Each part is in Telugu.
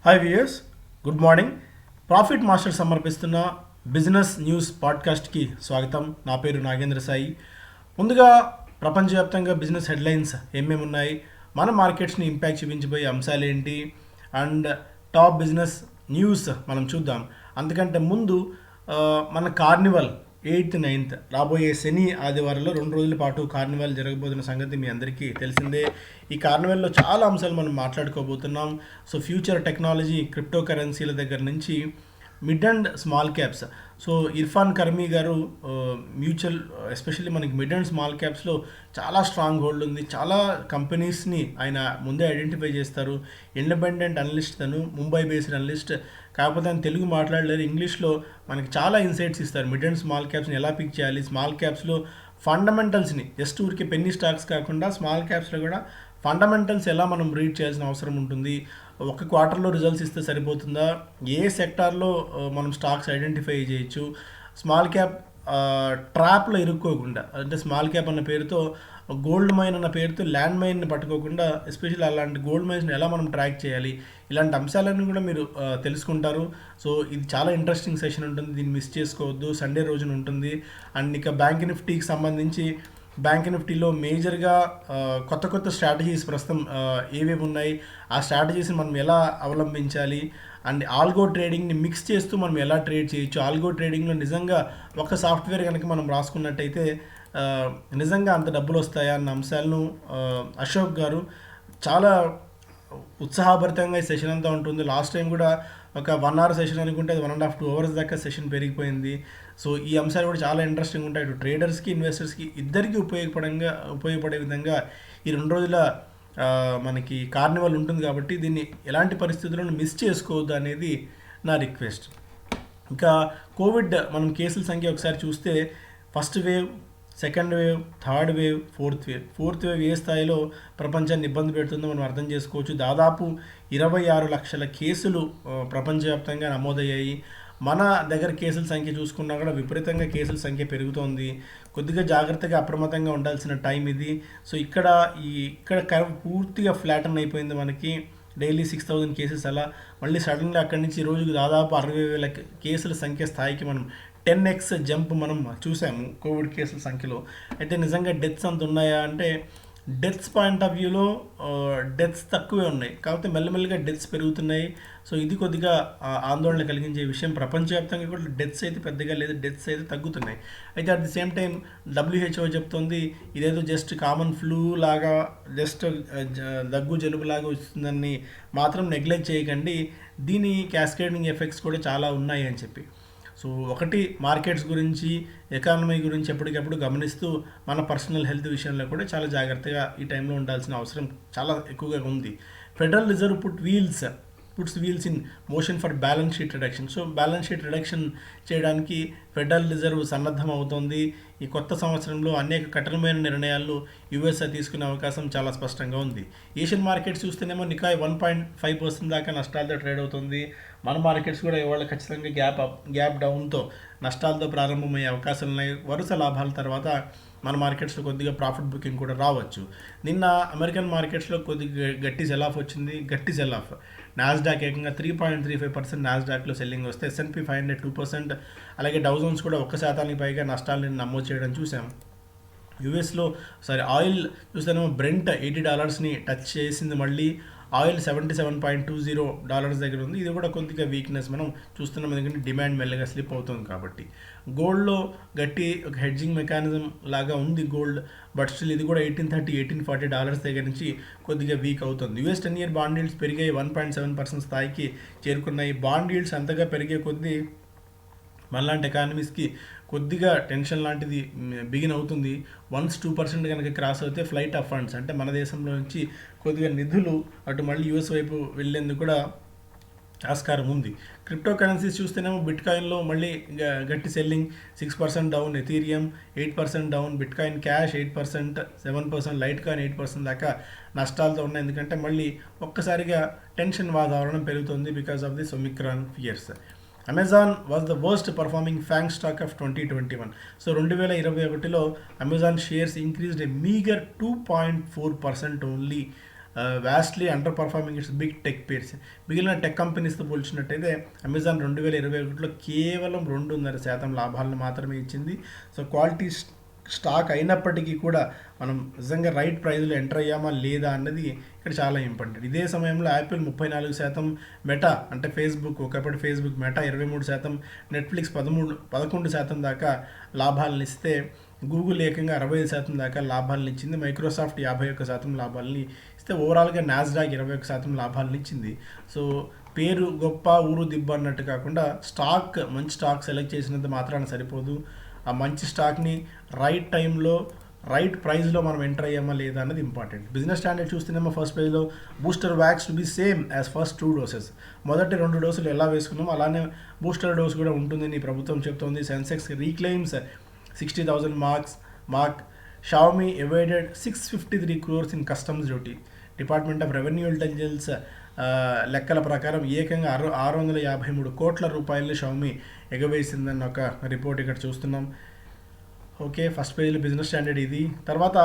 Hi viewers, good morning. Profit master సమర్పిస్తున్న బిజినెస్ న్యూస్ పాడ్కాస్ట్కి స్వాగతం. నా పేరు నాగేంద్ర సాయి. ముందుగా ప్రపంచవ్యాప్తంగా బిజినెస్ హెడ్లైన్స్ ఏమేమి ఉన్నాయి, మన మార్కెట్స్ని ఇంపాక్ట్ చూపించబోయే అంశాలు ఏంటి అండ్ టాప్ బిజినెస్ న్యూస్ మనం చూద్దాం. అంతకంటే ముందు మన కార్నివల్ 8th 9th రాబోయే శని ఆదివారంలో 2 రోజుల పాటు కార్నివాల్ జరగబోతున్న సంగతి మీ అందరికీ తెలిసిందే. ఈ కార్నివాల్లో చాలా అంశాలు మనం మాట్లాడుకోబోతున్నాం. సో ఫ్యూచర్ టెక్నాలజీ, క్రిప్టో కరెన్సీల దగ్గర నుంచి mid and small caps. So Irfan Karmi గారు మ్యూచువల్ ఎస్పెషల్లీ మనకి మిడ్ అండ్ స్మాల్ క్యాప్స్లో చాలా స్ట్రాంగ్ హోల్డ్ ఉంది. చాలా కంపెనీస్ని ఆయన ముందే ఐడెంటిఫై చేస్తారు. ఇండిపెండెంట్ అనలిస్ట్, తను ముంబై బేస్డ్ అనలిస్ట్. కాకపోతే ఆయన తెలుగు మాట్లాడలేరు, ఇంగ్లీష్లో మనకి చాలా ఇన్సైట్స్ ఇస్తారు. మిడ్ అండ్ స్మాల్ క్యాప్స్ని ఎలా పిక్ చేయాలి, స్మాల్ క్యాప్స్లో ఫండమెంటల్స్ని, జస్ట్ ఊరికి పెన్నీ స్టాక్స్ కాకుండా స్మాల్ క్యాప్స్లో కూడా ఫండమెంటల్స్ ఎలా మనం రీడ్ చేయాల్సిన అవసరం ఉంటుంది. ఒక క్వార్టర్లో రిజల్ట్స్ ఇస్తే సరిపోతుందా, ఏ సెక్టార్లో మనం స్టాక్స్ ఐడెంటిఫై చేయొచ్చు, స్మాల్ క్యాప్ ట్రాప్లో ఇరుక్కోకుండా, అంటే స్మాల్ క్యాప్ అన్న పేరుతో గోల్డ్ మైన్ అన్న పేరుతో ల్యాండ్ మైన్ని పట్టుకోకుండా, ఎస్పెషల్లీ అలాంటి గోల్డ్ మైన్స్ని ఎలా మనం ట్రాక్ చేయాలి, ఇలాంటి అంశాలన్నీ కూడా మీరు తెలుసుకుంటారు. సో ఇది చాలా ఇంట్రెస్టింగ్ సెషన్ ఉంటుంది, దీన్ని మిస్ చేసుకోవద్దు. సండే రోజున ఉంటుంది. అండ్ ఇక బ్యాంక్ నిఫ్టీకి సంబంధించి బ్యాంక్ నిఫ్టీలో మేజర్గా కొత్త కొత్త స్ట్రాటజీస్ ప్రస్తుతం ఏవేవి ఉన్నాయి, ఆ స్ట్రాటజీస్ని మనం ఎలా అవలంబించాలి అండ్ ఆల్గో ట్రేడింగ్ని మిక్స్ చేస్తూ మనం ఎలా ట్రేడ్ చేయొచ్చు. ఆల్గో ట్రేడింగ్లో నిజంగా ఒక సాఫ్ట్వేర్ కనుక మనం రాసుకున్నట్టయితే నిజంగా అంత డబ్బులు వస్తాయా అన్న అంశాలను అశోక్ గారు చాలా ఉత్సాహభరితంగా ఈ సెషన్ అంతా ఉంటుంది. లాస్ట్ టైం కూడా ఒక 1 hour సెషన్ అనుకుంటే అది 1.5 to 2 hours దాకా సెషన్ పెరిగిపోయింది. సో ఈ అంశాలు కూడా చాలా ఇంట్రెస్టింగ్ ఉంటాయి. ఇటు ట్రేడర్స్కి, ఇన్వెస్టర్స్కి ఇద్దరికీ ఉపయోగపడే విధంగా ఈ 2 రోజుల మనకి కార్నివల్ ఉంటుంది. కాబట్టి దీన్ని ఎలాంటి పరిస్థితులను మిస్ చేసుకోవద్దు అనేది నా రిక్వెస్ట్. ఇంకా కోవిడ్ మనం కేసుల సంఖ్య ఒకసారి చూస్తే first wave, second wave, third wave, fourth wave ఏ స్థాయిలో ప్రపంచాన్ని ఇబ్బంది పెడుతుందో మనం అర్థం చేసుకోవచ్చు. దాదాపు 26 లక్షల కేసులు ప్రపంచవ్యాప్తంగా నమోదయ్యాయి. మన దగ్గర కేసుల సంఖ్య చూసుకున్నా కూడా విపరీతంగా కేసుల సంఖ్య పెరుగుతోంది. కొద్దిగా జాగ్రత్తగా అప్రమత్తంగా ఉండాల్సిన టైం ఇది. సో ఇక్కడ కర్వ్ పూర్తిగా ఫ్లాటన్ అయిపోయింది. మనకి డైలీ 6,000 కేసెస్, అలా మళ్ళీ సడన్గా అక్కడి నుంచి రోజుకు దాదాపు 60,000 కేసుల సంఖ్య స్థాయికి మనం 10x జంప్ మనం చూసాము కోవిడ్ కేసుల సంఖ్యలో. అయితే నిజంగా డెత్స్ అంత ఉన్నాయా అంటే, డెత్స్ పాయింట్ ఆఫ్ వ్యూలో డెత్స్ తక్కువే ఉన్నాయి, కాకపోతే మెల్లమెల్లగా డెత్స్ పెరుగుతున్నాయి. సో ఇది కొద్దిగా ఆందోళన కలిగించే విషయం. ప్రపంచవ్యాప్తంగా కూడా డెత్స్ అయితే పెద్దగా లేదు, డెత్స్ అయితే తగ్గుతున్నాయి. అయితే at the same time WHO చెప్తుంది ఇదేదో జస్ట్ కామన్ ఫ్లూ లాగా, జస్ట్ దగ్గు జలుబు లాగా వస్తుందని మాత్రం నెగ్లెక్ట్ చేయకండి, దీని క్యాస్కేడింగ్ ఎఫెక్ట్స్ కూడా చాలా ఉన్నాయి అని చెప్పి. సో ఒకటి, మార్కెట్స్ గురించి, ఎకానమీ గురించి ఎప్పటికప్పుడు గమనిస్తూ మన పర్సనల్ హెల్త్ విషయంలో కూడా చాలా జాగ్రత్తగా ఈ టైంలో ఉండాల్సిన అవసరం చాలా ఎక్కువగా ఉంది. Federal reserve puts wheels in motion for balance sheet reduction. So balance sheet reduction చేయడానికి ఫెడరల్ రిజర్వ్ సన్నద్ధం అవుతోంది. ఈ కొత్త సంవత్సరంలో అనేక కఠినమైన నిర్ణయాలు యుఎస్ఏ తీసుకునే అవకాశం చాలా స్పష్టంగా ఉంది. ఏషియన్ మార్కెట్స్ చూస్తేనేమో నికాయ్ 1.5% దాకా నష్టాలతో ట్రేడ్ అవుతుంది. మన మార్కెట్స్ కూడా ఇవాళ ఖచ్చితంగా గ్యాప్ డౌన్తో నష్టాలతో ప్రారంభమయ్యే అవకాశాలు ఉన్నాయి. వరుస లాభాల తర్వాత మన మార్కెట్స్లో కొద్దిగా ప్రాఫిట్ బుకింగ్ కూడా రావచ్చు. నిన్న అమెరికన్ మార్కెట్స్లో కొద్దిగా గట్టి సెల్ ఆఫ్. నాస్డాక్ ఏకంగా 3.35% నాస్డాక్లో సెల్లింగ్ వస్తే S&P 500 2%, అలాగే డౌ జోన్స్ కూడా 1% పైగా నష్టాలను నమోదు చేయడం చూసాం. యుఎస్లో ఆయిల్ చూస్తేనేమో బ్రెంట్ $80ని టచ్ చేసింది. మళ్ళీ ఆయిల్ $77.20 దగ్గర ఉంది. ఇది కూడా కొద్దిగా వీక్నెస్ మనం చూస్తున్నాం, ఎందుకంటే డిమాండ్ మెల్లగా స్లిప్ అవుతుంది కాబట్టి. గోల్డ్లో గట్టి ఒక హెడ్జింగ్ మెకానిజం లాగా ఉంది గోల్డ్, బట్ స్టిల్ ఇది కూడా $1830, $1840 దగ్గర నుంచి కొద్దిగా వీక్ అవుతుంది. US 10-year బాండ్ ఈల్డ్స్ పెరిగాయి, 1.7% స్థాయికి చేరుకున్నాయి. బాండ్ ఈల్డ్స్ అంతగా పెరిగే కొద్దీ మనలాంటి ఎకానమీస్కి కొద్దిగా టెన్షన్ లాంటిది బిగిన్ అవుతుంది. 1-2% కనుక క్రాస్ అవుతే ఫ్లైట్ ఆఫ్ ఫండ్స్, అంటే మన దేశంలో నుంచి కొద్దిగా నిధులు అటు మళ్ళీ US వైపు వెళ్ళేందుకు కూడా ఆస్కారం ఉంది. క్రిప్టో కరెన్సీస్ చూస్తేనేమో బిట్కాయిన్లో మళ్ళీ గట్టి selling, 6% down, Ethereum 8% down, bitcoin cash 8%, 7%, light coin 8% దాకా నష్టాలతో ఉన్నాయి. ఎందుకంటే మళ్ళీ ఒక్కసారిగా టెన్షన్ వాతావరణం పెరుగుతుంది because of this omicron fears. Amazon was the worst performing FAANG stock of 2021. So 2021లో Amazon shares increased a meagre 2.4% only. Vastly underperforming its big tech peers. మిగిలిన టెక్ కంపెనీస్తో పోల్చినట్టయితే అమెజాన్ 2021లో కేవలం 2.5% లాభాలను మాత్రమే ఇచ్చింది. సో క్వాలిటీ స్టాక్ అయినప్పటికీ కూడా మనం నిజంగా రైట్ ప్రైజ్లో ఎంటర్ అయ్యామా లేదా అన్నది ఇక్కడ చాలా ఇంపార్టెంట్. ఇదే సమయంలో యాపిల్ 34%, మెటా అంటే ఫేస్బుక్, ఒకప్పటి ఫేస్బుక్ మెటా 23%, నెట్ఫ్లిక్స్ 11% దాకా లాభాలను ఇస్తే గూగుల్ ఏకంగా 65% దాకా లాభాలను ఇచ్చింది. మైక్రోసాఫ్ట్ 51% లాభాలని ఇస్తే ఓవరాల్గా నాస్డాక్ 21% లాభాలను ఇచ్చింది. సో పేరు గొప్ప ఊరు దిబ్బ అన్నట్టు కాకుండా మంచి స్టాక్ సెలెక్ట్ చేసినంత మాత్రాన సరిపోదు. ఆ మంచి స్టాక్ని రైట్ టైంలో రైట్ ప్రైస్లో మనం ఎంటర్ అయ్యామా లేదా అన్నది ఇంపార్టెంట్. బిజినెస్ స్టాండర్డ్ చూస్తేనేమో ఫస్ట్ పేజ్లో booster wax to be same as first 2 doses. మొదటి 2 డోసులు ఎలా వేసుకున్నామో అలానే బూస్టర్ డోస్ కూడా ఉంటుందని ప్రభుత్వం చెప్తోంది. Sensex reclaims 60,000 mark. Xiaomi evaded 653 crores in customs duty. Department of revenue intelligence లెక్కల ప్రకారం ఏకంగా 653 కోట్ల రూపాయలని షావమీ ఎగవేసిందన్న ఒక రిపోర్ట్ ఇక్కడ చూస్తున్నాం. ఓకే, ఫస్ట్ పేజ్లో బిజినెస్ స్టాండర్డ్ ఇది. తర్వాత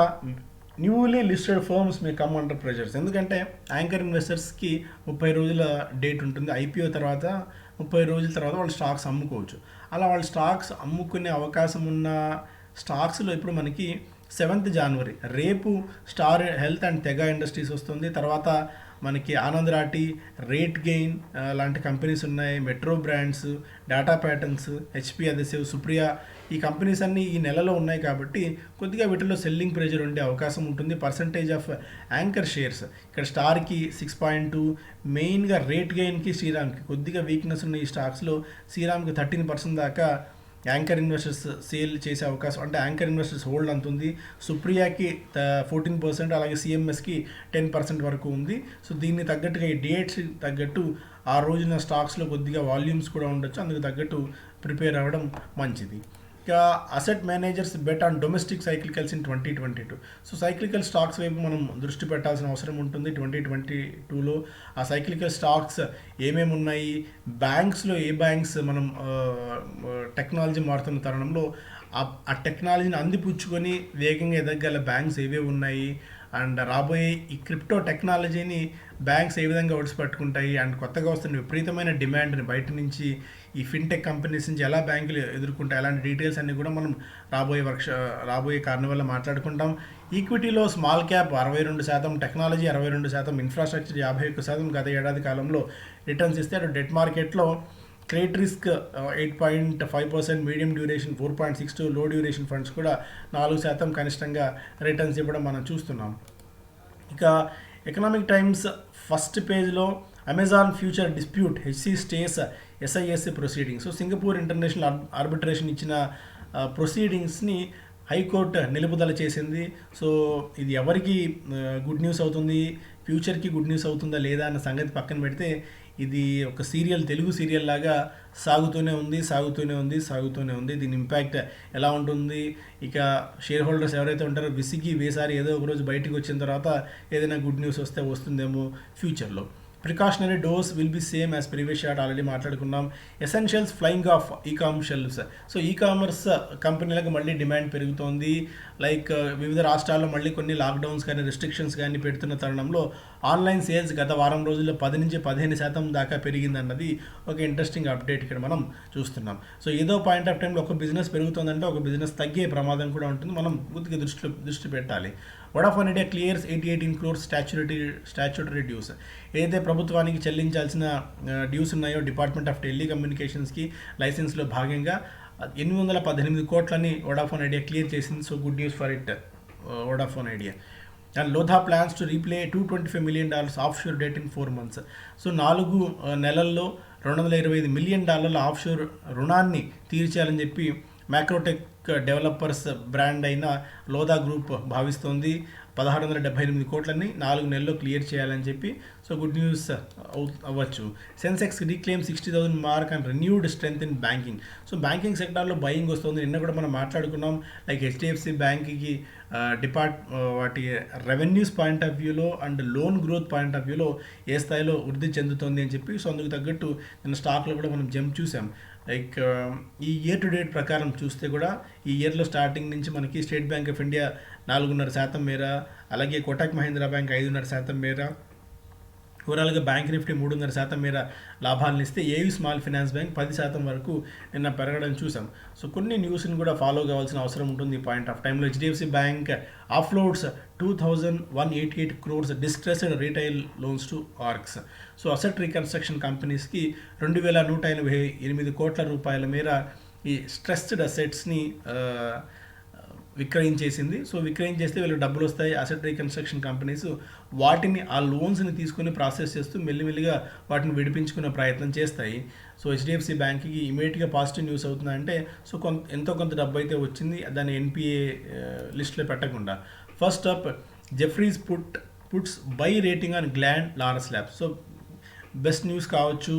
newly listed firms may come under pressures. ఎందుకంటే యాంకర్ ఇన్వెస్టర్స్కి 30 రోజుల డేట్ ఉంటుంది. ఐపీఓ తర్వాత 30 రోజుల తర్వాత వాళ్ళు స్టాక్స్ అమ్ముకోవచ్చు. అలా వాళ్ళు స్టాక్స్ అమ్ముకునే అవకాశం ఉన్న స్టాక్స్లో ఇప్పుడు మనకి 7th January రేపు స్టార్ హెల్త్ అండ్ తెగా ఇండస్ట్రీస్ వస్తుంది. తర్వాత మనకి ఆనంద్ రాటి, రేట్ గెయిన్ లాంటి కంపెనీస్ ఉన్నాయి. Metro brands, data patterns, HP adhesive, Supriya, ఈ కంపెనీస్ అన్నీ ఈ నెలలో ఉన్నాయి కాబట్టి కొద్దిగా వీటిలో సెల్లింగ్ ప్రెజర్ ఉండే అవకాశం ఉంటుంది. పర్సంటేజ్ ఆఫ్ యాంకర్ షేర్స్ ఇక్కడ స్టార్కి 6.2, మెయిన్గా రేట్ గెయిన్కి శ్రీరామ్కి కొద్దిగా వీక్నెస్ ఉన్న ఈ స్టాక్స్లో శ్రీరామ్కి 13% దాకా యాంకర్ ఇన్వెస్టర్స్ సేల్ చేసే అవకాశం, అంటే యాంకర్ ఇన్వెస్టర్స్ హోల్డ్ అంత ఉంది. సుప్రియాకి 14%, అలాగే సిఎంఎస్కి 10% వరకు ఉంది. సో దీన్ని తగ్గట్టుగా ఈ డేట్స్ తగ్గట్టు ఆ రోజున స్టాక్స్లో కొద్దిగా వాల్యూమ్స్ కూడా ఉండొచ్చు. అందుకు తగ్గట్టు ప్రిపేర్ అవ్వడం మంచిది. ఇక asset managers bet on domestic cyclicals in 2022. So cyclical stocks వైపు మనం దృష్టి పెట్టాల్సిన అవసరం ఉంటుంది 2022లో. ఆ సైక్లికల్ స్టాక్స్ ఏమేమి ఉన్నాయి, బ్యాంక్స్లో ఏ బ్యాంక్స్ మనం టెక్నాలజీ మారుతున్న తరుణంలో ఆ టెక్నాలజీని అందిపుచ్చుకొని వేగంగా ఎదగగల బ్యాంక్స్ ఏవే ఉన్నాయి, అండ్ రాబోయే ఈ క్రిప్టో టెక్నాలజీని బ్యాంక్స్ ఏ విధంగా ఒడిసిపట్టుకుంటాయి, అండ్ కొత్తగా వస్తున్న విపరీతమైన డిమాండ్ని బయట నుంచి ఈ ఫిన్టెక్ కంపెనీస్ నుంచి ఎలా బ్యాంకులు ఎదుర్కొంటాయి, అలాంటి డీటెయిల్స్ అన్నీ కూడా మనం రాబోయే కార్నివల్లో మాట్లాడుకుంటాం. ఈక్విటీలో స్మాల్ క్యాప్ 62%, టెక్నాలజీ 62%, ఇన్ఫ్రాస్ట్రక్చర్ 51% గత ఏడాది కాలంలో రిటర్న్స్ ఇస్తే, అటు డెట్ మార్కెట్లో క్రెడిట్ రిస్క్ 8.5%, మీడియం డ్యూరేషన్ 4.62, లో డ్యూరేషన్ ఫండ్స్ కూడా 4% కనిష్టంగా రిటర్న్స్ ఇవ్వడం మనం చూస్తున్నాం. ఇక ఎకనామిక్ టైమ్స్ ఫస్ట్ పేజ్లో Amazon Future dispute, HC stays SIAC proceedings. So Singapore international arbitration ఇచ్చిన ప్రొసీడింగ్స్ని హైకోర్టు నిలుపుదల చేసింది. సో ఇది ఎవరికి గుడ్ న్యూస్ అవుతుంది, ఫ్యూచర్కి గుడ్ న్యూస్ అవుతుందా లేదా అన్న సంగతి పక్కన పెడితే ఇది ఒక తెలుగు సీరియల్ లాగా సాగుతూనే ఉంది. దీని ఇంపాక్ట్ ఎలా ఉంటుంది, ఇక షేర్ హోల్డర్స్ ఎవరైతే ఉంటారో విసిగి వేసారి ఏదో ఒక రోజు బయటకు వచ్చిన తర్వాత ఏదైనా గుడ్ న్యూస్ వస్తుందేమో ఫ్యూచర్లో. Precautionary dose will be same as previous shot, already మాట్లాడుకున్నాం. Essentials flying off e-commerce shelves. So e-commerce కంపెనీలకు మళ్ళీ డిమాండ్ పెరుగుతోంది. లైక్ వివిధ రాష్ట్రాల్లో మళ్ళీ కొన్ని లాక్డౌన్స్ కానీ రిస్ట్రిక్షన్స్ కానీ పెడుతున్న తరుణంలో ఆన్లైన్ సేల్స్ గత వారం రోజుల్లో 10 నుంచి 15% దాకా పెరిగిందన్నది ఒక ఇంట్రెస్టింగ్ అప్డేట్ ఇక్కడ మనం చూస్తున్నాం. సో ఏదో పాయింట్ ఆఫ్ టైంలో ఒక బిజినెస్ పెరుగుతుందంటే ఒక బిజినెస్ తగ్గే ప్రమాదం కూడా ఉంటుంది. మనం కొద్దిగా దృష్టి పెట్టాలి. Vodafone Idea clears 18 crores statutory dues. ఏదైతే ప్రభుత్వానికి చెల్లించాల్సిన డ్యూస్ ఉన్నాయో డిపార్ట్మెంట్ ఆఫ్ టెలికమ్యూనికేషన్స్కి లైసెన్స్లో భాగంగా 818 కోట్లని వోడాఫోన్ ఐడియా క్లియర్ చేసింది. So good news for it Vodafone Idea. And Lodha plans to repay $225 million offshore debt in 4 months. So 4 నెలల్లో $225 million ఆఫ్షోర్ రుణాన్ని తీర్చాలని చెప్పి మ్యాక్రోటెక్ డెవలపర్స్ బ్రాండ్ అయిన లోధా గ్రూప్ భావిస్తోంది. 1678 కోట్లని 4 నెలల్లో క్లియర్ చేయాలని చెప్పి. సో గుడ్ న్యూస్ అవ్వచ్చు. Sensex reclaim 60,000 mark and renewed strength in banking. So banking సెక్టార్లో బయింగ్ వస్తుంది. నిన్న కూడా మనం మాట్లాడుకున్నాం. లైక్ హెచ్డిఎఫ్సి బ్యాంక్కి వాటి రెవెన్యూస్ పాయింట్ ఆఫ్ వ్యూలో and loan growth point of వ్యూలో ఏ స్థాయిలో వృద్ధి చెందుతుంది అని చెప్పి. సో అందుకు తగ్గట్టు నిన్న స్టాక్లో కూడా మనం జంప్ చూసాం. లైక్ ఈ ఇయర్ టు డేట్ ప్రకారం చూస్తే కూడా ఈ ఇయర్లో స్టార్టింగ్ నుంచి మనకి స్టేట్ బ్యాంక్ ఆఫ్ ఇండియా 4.5% మేర, అలాగే కోటక్ మహీంద్రా బ్యాంక్ 5.5% మేర, ఓవరాల్గా బ్యాంక్ నిఫ్టీ 3.5% మేర లాభాలను ఇస్తే ఏయూ స్మాల్ ఫైనాన్స్ బ్యాంక్ 10% వరకు నిన్న పెరగడం చూసాం. సో కొన్ని న్యూస్ని కూడా ఫాలో కావాల్సిన అవసరం ఉంటుంది ఈ పాయింట్ ఆఫ్ టైంలో. HDFC bank offloads 2,188 crores distressed retail loans to ARCs. So asset reconstruction కంపెనీస్కి 2,188 కోట్ల రూపాయల మేర ఈ స్ట్రెస్డ్ అసెట్స్ని విక్రయించేసింది. సో విక్రయించేస్తే వీళ్ళకి డబ్బులు వస్తాయి. అసెట్ రీకన్స్ట్రక్షన్ కంపెనీస్ వాటిని ఆ లోన్స్ని తీసుకుని ప్రాసెస్ చేస్తూ మెల్లిమెల్లిగా వాటిని విడిపించుకునే ప్రయత్నం చేస్తాయి. సో హెచ్డిఎఫ్సి బ్యాంక్కి ఇమీడియట్గా పాజిటివ్ న్యూస్ అవుతుందంటే సో ఎంతో కొంత డబ్బు అయితే వచ్చింది, దాన్ని ఎన్పిఏ లిస్ట్లో పెట్టకుండా. First up, Jefferies puts buy rating on gland Laurus labs. So best news కావచ్చు.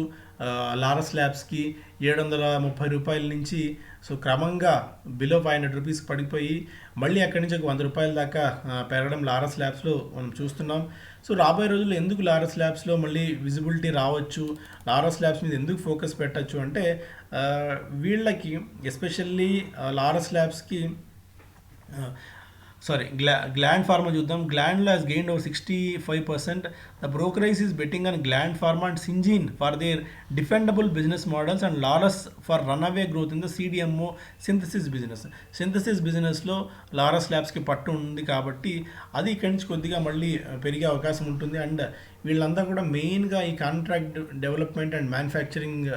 లారస్ ల్యాబ్స్కి 730 రూపాయల నుంచి సో క్రమంగా బిలో 500 రూపీస్కి పడిపోయి మళ్ళీ అక్కడి నుంచి ఒక 100 రూపాయల దాకా పెరగడం లారస్ ల్యాబ్స్లో మనం చూస్తున్నాం. సో రాబోయే రోజుల్లో ఎందుకు లారస్ ల్యాబ్స్లో మళ్ళీ విజిబిలిటీ రావచ్చు, లారస్ ల్యాబ్స్ మీద ఎందుకు ఫోకస్ పెట్టచ్చు అంటే వీళ్ళకి ఎస్పెషల్లీ లారస్ ల్యాబ్స్కి గ్లాండ్ ఫార్మా చూద్దాం. గ్లాండ్లో has gained over 65%. The brokerage is betting on Gland Pharma and Syngene for their defendable business models and Laurus for runaway growth in the CDMO synthesis business. Synthesis బిజినెస్లో లారస్ ల్యాబ్స్కి పట్టు ఉంది కాబట్టి అది ఇక్కడి నుంచి కొద్దిగా మళ్ళీ పెరిగే అవకాశం ఉంటుంది. అండ్ వీళ్ళంతా కూడా మెయిన్గా ఈ contract development and manufacturing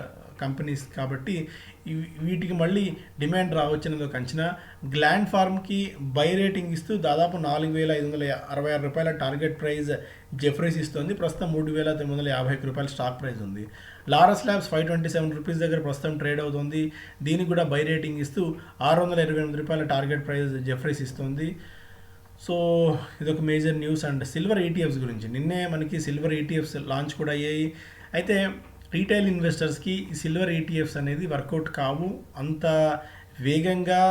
companies కాబట్టి వీటికి మళ్ళీ డిమాండ్ రావచ్చు అనేది ఒక అంచనా. గ్లాండ్ ఫార్మ్కి బై రేటింగ్ ఇస్తూ దాదాపు 4,566 రూపాయల టార్గెట్ ప్రైస్ జెఫ్రీస్ ఇస్తుంది. ప్రస్తుతం 3,951 రూపాయల స్టాక్ ప్రైస్ ఉంది. లారస్ ల్యాబ్స్ 527 రూపీస్ దగ్గర ప్రస్తుతం ట్రేడ్ అవుతుంది. దీనికి కూడా బై రేటింగ్ ఇస్తూ 628 రూపాయల టార్గెట్ ప్రైస్ జెఫ్రీస్ ఇస్తుంది. సో ఇదొక major news. And silver ETFs గురించి నిన్నే మనకి సిల్వర్ ఈటీఎఫ్స్ లాంచ్ కూడా అయ్యాయి. అయితే రీటైల్ ఇన్వెస్టర్స్కి ఈ సిల్వర్ ఈటీఎఫ్స్ అనేది వర్కౌట్ కావు అంత వేగంగా.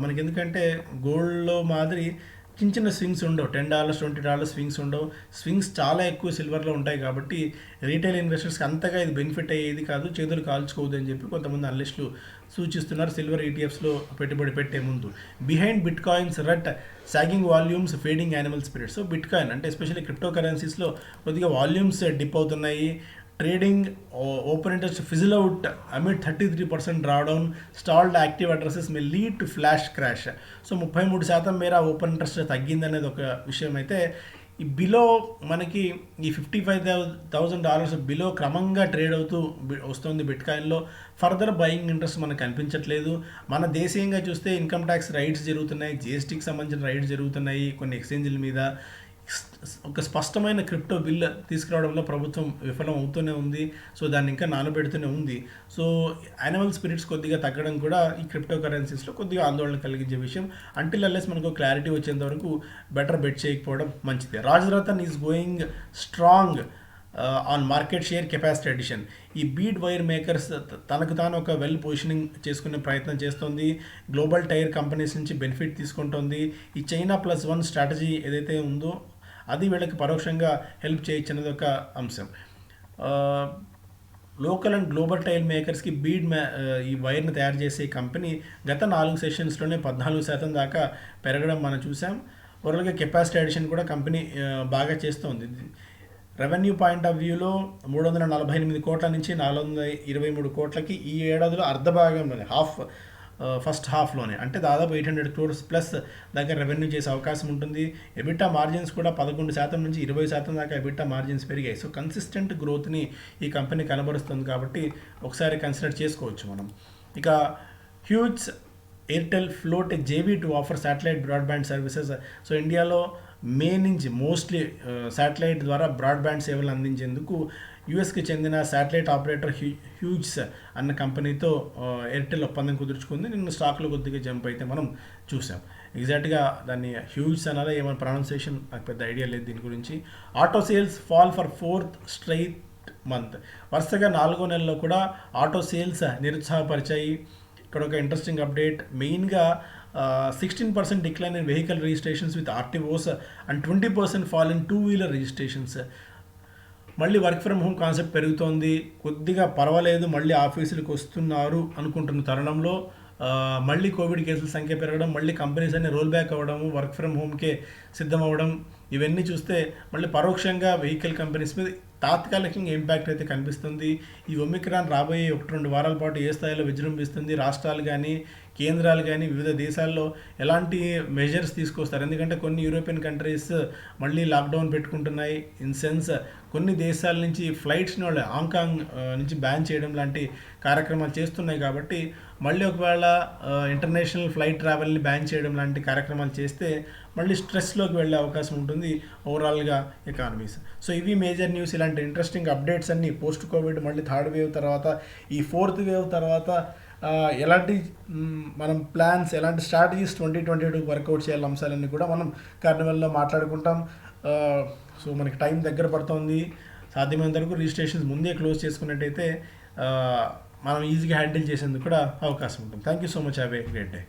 మనకి ఎందుకంటే గోల్డ్లో మాదిరి చిన్న చిన్న స్వింగ్స్ ఉండవు, $10 $20 స్వింగ్స్ ఉండవు. స్వింగ్స్ చాలా ఎక్కువ సిల్వర్లో ఉంటాయి కాబట్టి రీటైల్ ఇన్వెస్టర్స్కి అంతగా ఇది బెనిఫిట్ అయ్యేది కాదు, చేతులు కాల్చుకోవద్దు అని చెప్పి కొంతమంది అనలిస్టులు సూచిస్తున్నారు సిల్వర్ ఈటీఎఫ్స్లో పెట్టుబడి పెట్టే ముందు. Behind bit coins rut sagging volumes fading animal spirit. So bit coin అంటే ఎస్పెషల్లీ క్రిప్టో కరెన్సీస్లో కొద్దిగా వాల్యూమ్స్ డిప్ అవుతున్నాయి. Trading open interest fizzle out amid 33% drawdown, stalled active addresses may lead to flash crash. So 33% మేర ఓపెన్ ఇంట్రెస్ట్ తగ్గిందనేది ఒక విషయం. అయితే ఈ బిలో మనకి ఈ $55,000 బిలో క్రమంగా ట్రేడ్ అవుతూ వస్తుంది బిట్ కాయిన్లో. ఫర్దర్ బయింగ్ ఇంట్రెస్ట్ మనకు కనిపించట్లేదు. మన దేశీయంగా చూస్తే ఇన్కమ్ ట్యాక్స్ రైడ్స్ జరుగుతున్నాయి, జిఎస్టీకి సంబంధించిన రైడ్స్ జరుగుతున్నాయి కొన్ని ఎక్స్చేంజ్ల మీద. ఒక స్పష్టమైన క్రిప్టో బిల్ తీసుకురావడంలో ప్రభుత్వం విఫలం అవుతూనే ఉంది. సో దాన్ని ఇంకా నానబెడుతూనే ఉంది. సో యానిమల్ స్పిరిట్స్ కొద్దిగా తగ్గడం కూడా ఈ క్రిప్టో కరెన్సీస్లో కొద్దిగా ఆందోళన కలిగించే విషయం. అంటిల్ అల్లెస్ మనకు క్లారిటీ వచ్చేంత వరకు బెటర్ బెట్ చేయకపోవడం మంచిది. Rajratan is going strong on market share capacity addition. ఈ బీడ్ వైర్ మేకర్స్ తనకు తాను ఒక వెల్ పొజిషనింగ్ చేసుకునే ప్రయత్నం చేస్తుంది. గ్లోబల్ టైర్ కంపెనీస్ నుంచి బెనిఫిట్ తీసుకుంటుంది. ఈ చైనా +1 స్ట్రాటజీ ఏదైతే ఉందో అది వీళ్ళకి పరోక్షంగా హెల్ప్ చేయొచ్చు అనేది ఒక అంశం. లోకల్ అండ్ గ్లోబల్ టైల్ మేకర్స్కి ఈ వైర్ని తయారు చేసే కంపెనీ గత 4 సెషన్స్లోనే 14% దాకా పెరగడం మనం చూసాం. ఓవరాల్గా కెపాసిటీ అడిషన్ కూడా కంపెనీ బాగా చేస్తుంది. రెవెన్యూ పాయింట్ ఆఫ్ వ్యూలో 348 కోట్ల నుంచి 423 కోట్లకి ఈ ఏడాదిలో అర్ధభాగంలోనే ఫస్ట్ హాఫ్లోనే అంటే దాదాపు 800 crores ప్లస్ దగ్గర రెవెన్యూ చేసే అవకాశం ఉంటుంది. ఎబిటా మార్జిన్స్ కూడా 11% నుంచి 20% దాకా ఎబిటా మార్జిన్స్ పెరిగాయి. సో కన్సిస్టెంట్ గ్రోత్ని ఈ కంపెనీ కనబరుస్తుంది కాబట్టి ఒకసారి కన్సిడర్ చేసుకోవచ్చు మనం. ఇక huge Airtel float JB to offer satellite broadband services. So ఇండియాలో మే నుంచి మోస్ట్లీ శాటిలైట్ ద్వారా బ్రాడ్బ్యాండ్ సేవలు అందించేందుకు యూఎస్కి చెందిన శాటిలైట్ ఆపరేటర్ హ్యూజ్స్ అన్న కంపెనీతో ఎయిర్టెల్ ఒప్పందం కుదుర్చుకుంది. నిన్న స్టాక్లో కొద్దిగా జంప్ అయితే మనం చూసాం. ఎగ్జాక్ట్గా దాన్ని హ్యూజ్స్ అనాలా ఏమైనా ప్రొనౌన్సియేషన్ నాకు పెద్ద ఐడియా లేదు దీని గురించి. Auto sales fall for 4th straight month. వరుసగా 4వ నెలలో కూడా ఆటో సేల్స్ నిరుత్సాహపరిచాయి. ఇక్కడ ఒక ఇంట్రెస్టింగ్ అప్డేట్. మెయిన్గా 16% decline in vehicle registrations with RTOs and 20% fall in 2-wheeler registrations. మళ్ళీ వర్క్ ఫ్రమ్ హోమ్ కాన్సెప్ట్ పెరుగుతోంది, కొద్దిగా పర్వాలేదు మళ్ళీ ఆఫీసులకు వస్తున్నారు అనుకుంటున్న తరుణంలో మళ్ళీ కోవిడ్ కేసుల సంఖ్య పెరగడం, మళ్ళీ కంపెనీస్ అన్ని రోల్ బ్యాక్ అవ్వడము, వర్క్ ఫ్రమ్ హోమ్కే సిద్ధం అవ్వడం, ఇవన్నీ చూస్తే మళ్ళీ పరోక్షంగా వెహికల్ కంపెనీస్ మీద తాత్కాలికంగా ఇంపాక్ట్ అయితే కనిపిస్తుంది. ఈ ఒమిక్రాన్ రాబోయే 1-2 వారాల పాటు ఏ స్థాయిలో విజృంభిస్తుంది, రాష్ట్రాలు కానీ కేంద్రాలు కానీ వివిధ దేశాల్లో ఎలాంటి మెజర్స్ తీసుకొస్తారు, ఎందుకంటే కొన్ని యూరోపియన్ కంట్రీస్ మళ్ళీ లాక్డౌన్ పెట్టుకుంటున్నాయి. ఇన్ సెన్స్ కొన్ని దేశాల నుంచి ఫ్లైట్స్ని వాళ్ళు హాంకాంగ్ నుంచి బ్యాన్ చేయడం లాంటి కార్యక్రమాలు చేస్తున్నాయి. కాబట్టి మళ్ళీ ఒకవేళ ఇంటర్నేషనల్ ఫ్లైట్ ట్రావెల్ని బ్యాన్ చేయడం లాంటి కార్యక్రమాలు చేస్తే మళ్ళీ స్ట్రెస్లోకి వెళ్ళే అవకాశం ఉంటుంది ఓవరాల్గా ఎకానమీస్. సో ఇవి మేజర్ న్యూస్. ఇలాంటి ఇంట్రెస్టింగ్ అప్డేట్స్ అన్నీ పోస్ట్ కోవిడ్ మళ్ళీ థర్డ్ వేవ్ తర్వాత, ఈ ఫోర్త్ వేవ్ తర్వాత ఎలాంటి మనం ప్లాన్స్, ఎలాంటి స్ట్రాటజీస్ 2022 వర్కౌట్ చేయాలి అంశాలన్నీ కూడా మనం కార్నివల్లో మాట్లాడుకుంటాం. సో మనకి టైం దగ్గర పడుతుంది. సాధ్యమైనంత వరకు రిజిస్ట్రేషన్స్ ముందే క్లోజ్ చేసుకున్నట్టయితే మనం ఈజీగా హ్యాండిల్ చేసేందుకు కూడా అవకాశం ఉంటుంది. Thank you so much. Have a great day.